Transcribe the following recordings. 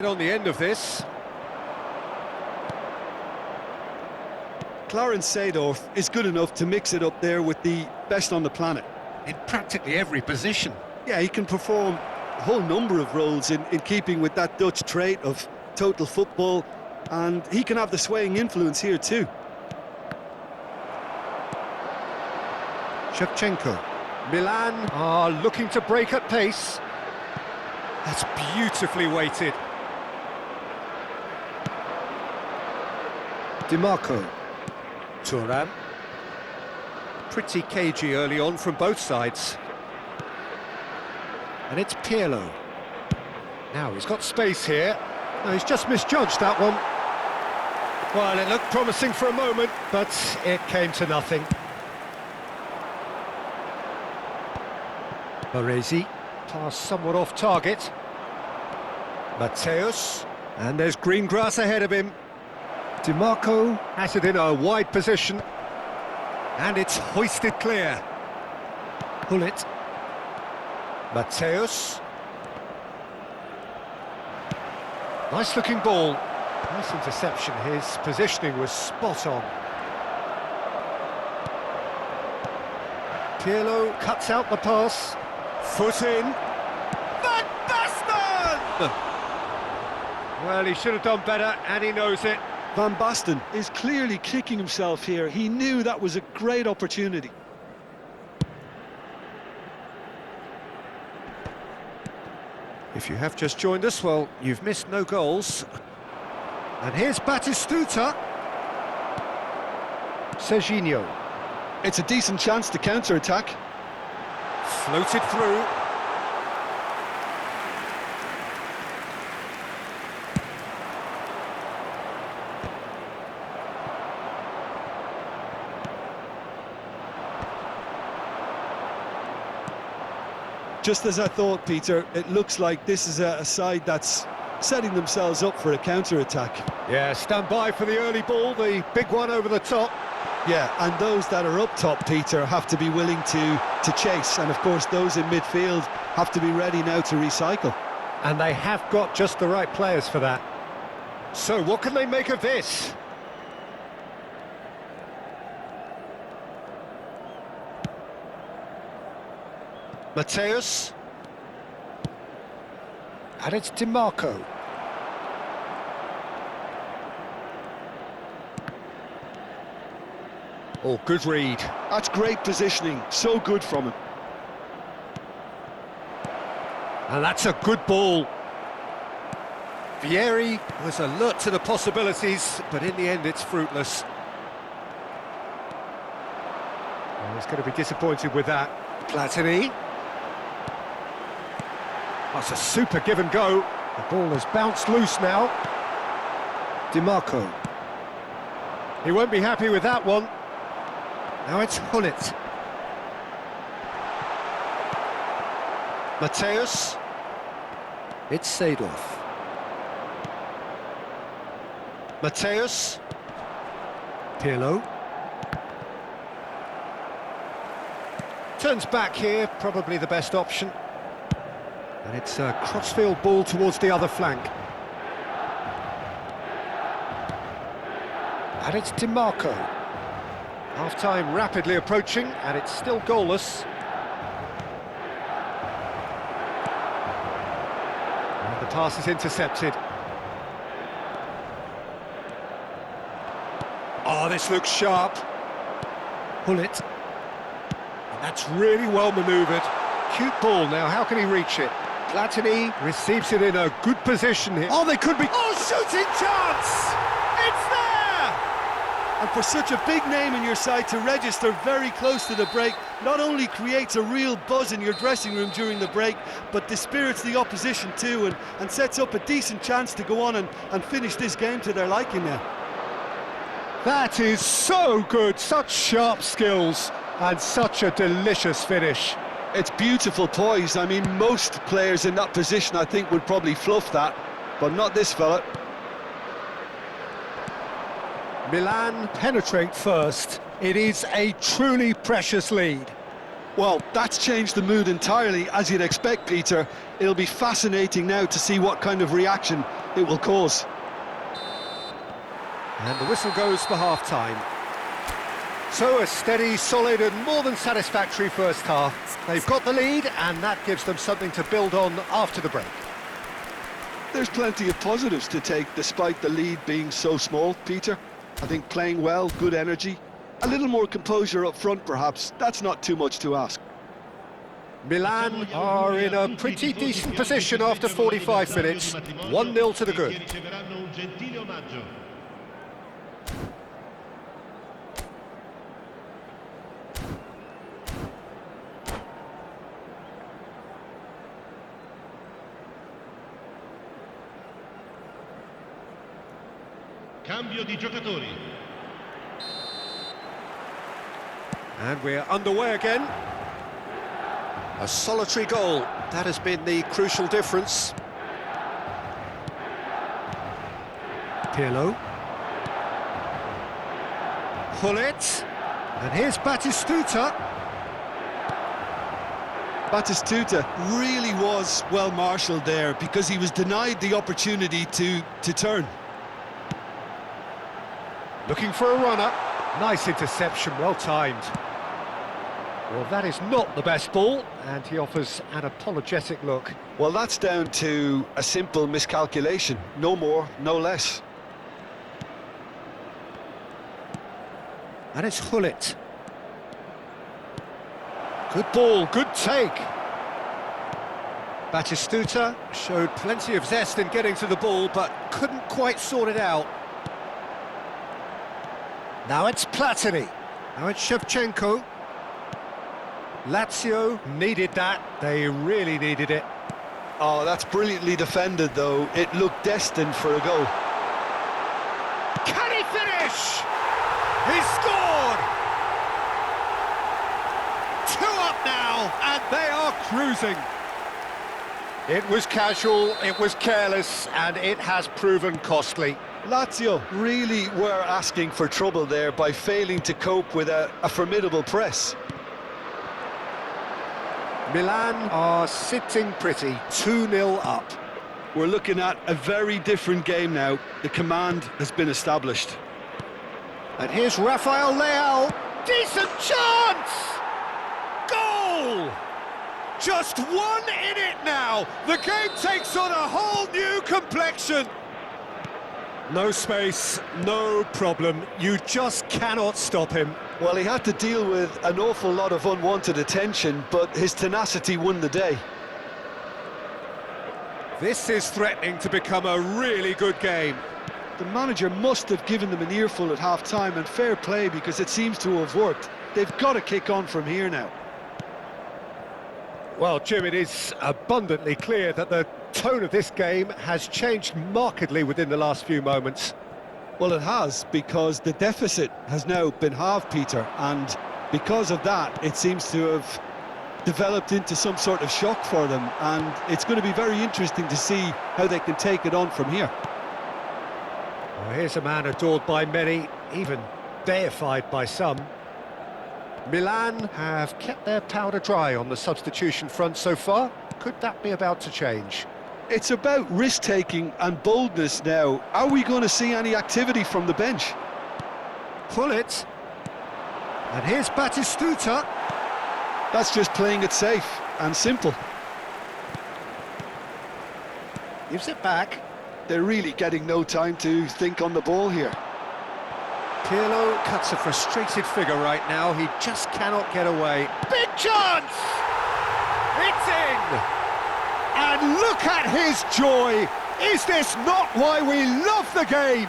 On the end of this. Clarence Seedorf is good enough to mix it up there with the best on the planet. In practically every position. Yeah, he can perform a whole number of roles in keeping with that Dutch trait of total football, and he can have the swaying influence here too. Shevchenko. Milan are looking to break at pace. That's beautifully weighted. DiMarco. Thuram. Pretty cagey early on from both sides. And it's Pirlo. Now he's got space here. No, he's just misjudged that one. Well, it looked promising for a moment, but it came to nothing. Baresi, pass somewhat off target. Mateus, and there's green grass ahead of him. DiMarco has it in a wide position, and it's hoisted clear. Gullit. Mateus. Nice looking ball. Nice interception. His positioning was spot on. Pirlo cuts out the pass. Foot in. Van Basten! Well, he should have done better, and he knows it. Van Basten is clearly kicking himself here. He knew that was a great opportunity. If you have just joined us, well, you've missed no goals. And here's Batistuta. Serginho. It's a decent chance to counter-attack. Floated through. Just as I thought, Peter, it looks like this is a side that's setting themselves up for a counter-attack. Yeah, stand by for the early ball, the big one over the top. Yeah, and those that are up top, Peter, have to be willing to chase. And, of course, those in midfield have to be ready now to recycle. And they have got just the right players for that. So, what can they make of this? Mateus. And it's DiMarco. Oh, good read. That's great positioning, so good from him. And that's a good ball. Vieri was alert to the possibilities, but in the end it's fruitless. Well, he's going to be disappointed with that. Platini. That's a super give and go. The ball has bounced loose now. DiMarco. He won't be happy with that one. Now it's Gullit. Mateus. It's Seedorf. Mateus. Pirlo. Turns back here, probably the best option. And it's a crossfield ball towards the other flank. And it's DiMarco. Half-time rapidly approaching, and it's still goalless. And the pass is intercepted. Oh, this looks sharp. Gullit. And that's really well manoeuvred. Cute ball now, how can he reach it? Platini receives it in a good position here. Oh, they could be... Oh, shooting chance! It's there! And for such a big name in your side to register very close to the break, not only creates a real buzz in your dressing room during the break, but dispirits the opposition too, and sets up a decent chance to go on and finish this game to their liking now. That is so good, such sharp skills, and such a delicious finish. It's beautiful poise. I mean, most players in that position, I think, would probably fluff that, but not this fella. Milan penetrate first. It is a truly precious lead. Well, that's changed the mood entirely, as you'd expect, Peter. It'll be fascinating now to see what kind of reaction it will cause. And the whistle goes for half-time. So a steady, solid and more than satisfactory first half. They've got the lead and that gives them something to build on after the break. There's plenty of positives to take despite the lead being so small, Peter. I think playing well, good energy, a little more composure up front perhaps, that's not too much to ask. Milan are in a pretty decent position after 45 minutes. 1-0 to the good. Cambio di giocatori. And we're underway again. A solitary goal, that has been the crucial difference. Pirlo. Gullit. And here's Batistuta. Batistuta really was well marshalled there because he was denied the opportunity to turn. Looking for a runner. Nice interception, well timed. Well, that is not the best ball, and he offers an apologetic look. Well, that's down to a simple miscalculation. No more, no less. And it's Gullit. Good ball, good take. Batistuta showed plenty of zest in getting to the ball, but couldn't quite sort it out. Now it's Platini. Now it's Shevchenko. Lazio needed that. They really needed it. Oh, that's brilliantly defended, though. It looked destined for a goal. Can he finish? He scored! 2 up now, and they are cruising. It was casual, it was careless, and it has proven costly. Lazio really were asking for trouble there by failing to cope with a formidable press. Milan are sitting pretty, 2-0 up. We're looking at a very different game now. The command has been established. And here's Rafael Leao. Decent chance! Goal! Just 1 in it now. The game takes on a whole new complexion. No space, no problem. You just cannot stop him. Well, he had to deal with an awful lot of unwanted attention, but his tenacity won the day. This is threatening to become a really good game. The manager must have given them an earful at half-time, and fair play because it seems to have worked. They've got to kick on from here now. Well, Jim, it is abundantly clear that the tone of this game has changed markedly within the last few moments. Well, it has, because the deficit has now been halved, Peter, and because of that, it seems to have developed into some sort of shock for them, and it's going to be very interesting to see how they can take it on from here. Well, here's a man adored by many, even deified by some. Milan have kept their powder dry on the substitution front so far. Could that be about to change? It's about risk-taking and boldness now. Are we going to see any activity from the bench? Gullit. And here's Batistuta. That's just playing it safe and simple. Gives it back. They're really getting no time to think on the ball here. Pirlo cuts a frustrated figure right now. He just cannot get away. Big chance! It's in! And look at his joy! Is this not why we love the game?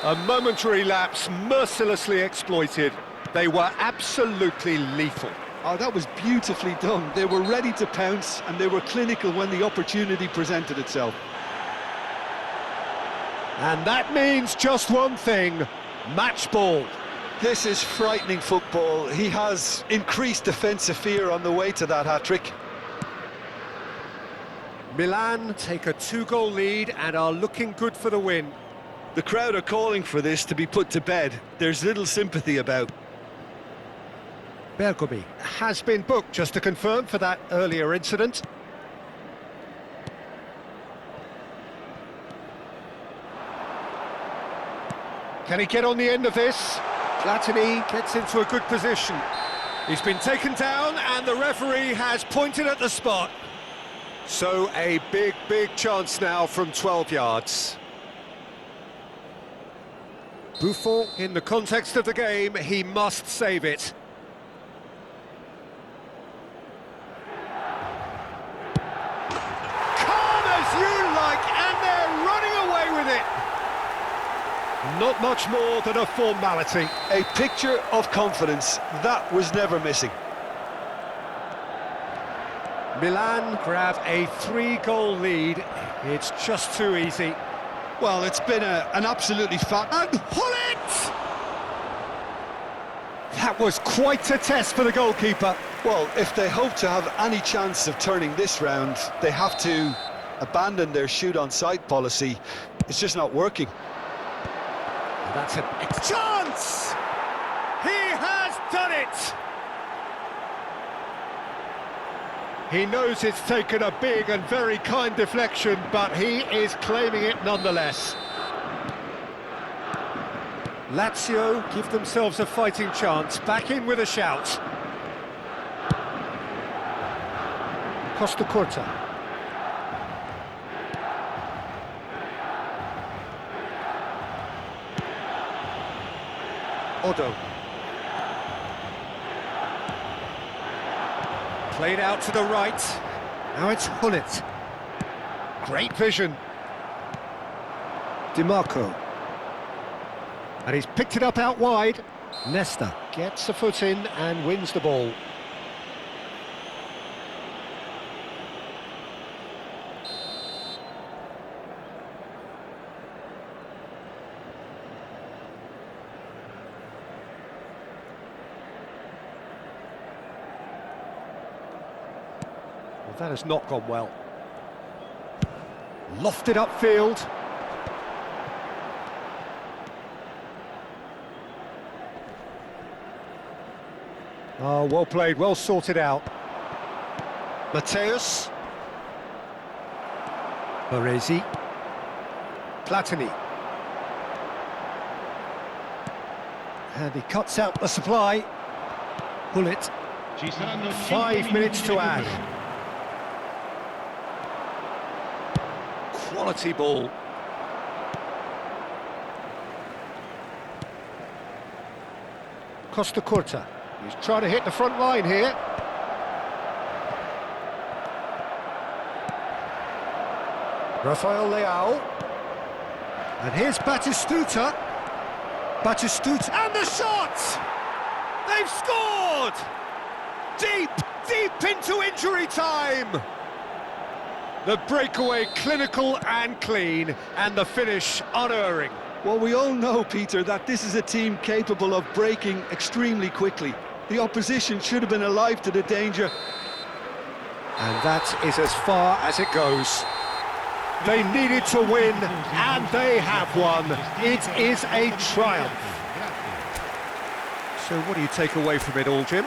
A momentary lapse mercilessly exploited. They were absolutely lethal. Oh, that was beautifully done. They were ready to pounce and they were clinical when the opportunity presented itself. And that means just one thing, match ball. This is frightening football. He has increased defensive fear on the way to that hat-trick. Milan take a 2-goal lead and are looking good for the win. The crowd are calling for this to be put to bed. There's little sympathy about. Bergomi has been booked, just to confirm, for that earlier incident. Can he get on the end of this? Platini gets into a good position. He's been taken down and the referee has pointed at the spot. So a big chance now from 12 yards. Buffon, in the context of the game, he must save it. Calm as you like, and they're running away with it. Not much more than a formality. A picture of confidence, that was never missing. Milan grab a 3-goal lead. It's just too easy. Well, it's been an absolutely And Hullet! That was quite a test for the goalkeeper. Well, if they hope to have any chance of turning this round, they have to abandon their shoot-on-sight policy. It's just not working. That's an chance! He has done it! He knows it's taken a big and very kind deflection, but he is claiming it nonetheless. Lazio give themselves a fighting chance, back in with a shout. Costacurta. Odo. Played out to the right. Now it's Hullet. Great vision. DiMarco. And he's picked it up out wide. Nesta gets a foot in and wins the ball. Well, that has not gone well. Lofted upfield. Oh, well played, well sorted out. Mateus. Baresi. Platini. And he cuts out the supply. Hullet. Ci saranno 5 minutes to add. recupero. Quality ball. Costacurta. He's trying to hit the front line here. Rafael Leao. And here's Batistuta. Batistuta. And the shot! They've scored! Deep into injury time! The breakaway clinical and clean, and the finish unerring. Well, we all know, Peter, that this is a team capable of breaking extremely quickly. The opposition should have been alive to the danger. And that is as far as it goes. They needed to win, and they have won. It is a triumph. So what do you take away from it all, Jim?